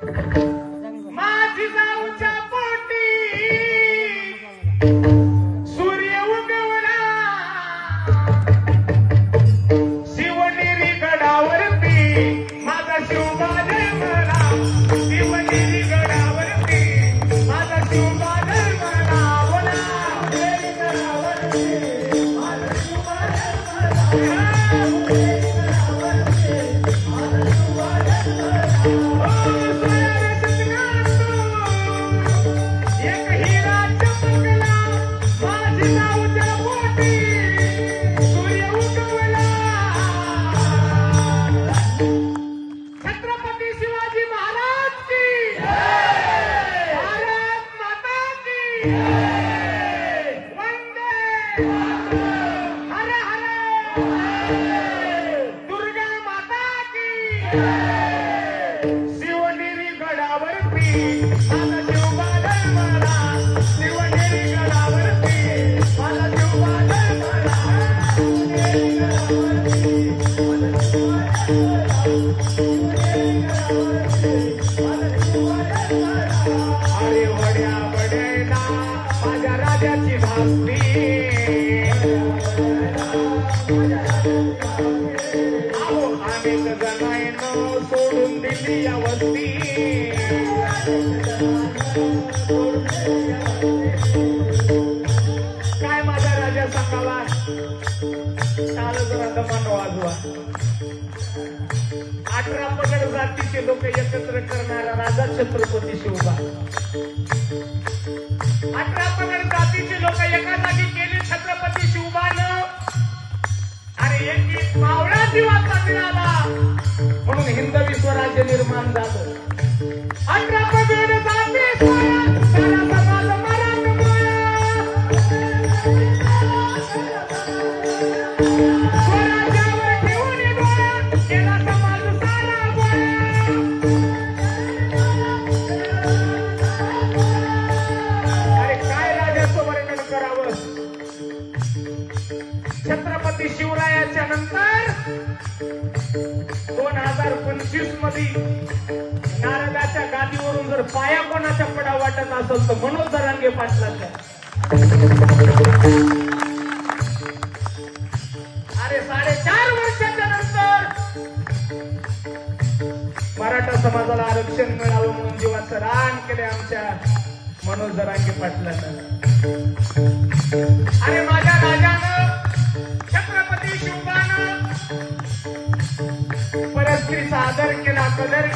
माझी जाऊच्या पोटी सूर्य उगवला शिवनेरी गडावरती माझा शिवबा जन्मला शिवनेरी गडावरती माझा शिवबा जन्मला बोला शिवनेरी गडावरती माझा शिवबा जन्मला शिवनेरी गडावरती माझा शिवबा जन्मला शिवनेरी गडावरती माझा शिवबा जन्मला शिवनेरी गडावरती माझा शिवबा जन्मला अरे वड्या वड्याला माझ्या राजाची भासली आम्ही जनायनो सोडून दिली या वस्ती काय माझा राजा सांगावा चालू जरा दमान वाजवा 18 पगड जातीचे लोक एकत्र करणारा राजा छत्रपती शिवबा 18 पगड जातीचे लोक एका जागी केले छत्रपती शिवबानं अरे एक मावळा जीवाचा मिळाला म्हणून हिंदवी स्वराज्य निर्माण झालं 18 पगड जाती सारा समाज मराठमोळा स्वराज्यावर ठेवून डोळा केला समाज सारा गोळा अरे काय राजाचं वर्णन करावं छत्रपती शिवरायाच्या नंतर 2025 मध्ये नारदाच्या गादीवरून जर पाया कोणाच्या पडा वाटत असेल तर मनोज जरांगे पाटलाच्या अरे 4.5 वर्षाच्या नंतर मराठा समाजाला आरक्षण मिळावं म्हणून जीवाचं रान केले आमच्या मनोज जरांगे पाटलानं अरे माझ्या राजानं छत्रपती शिवबानं परस्त्रीचा आदर केला कदर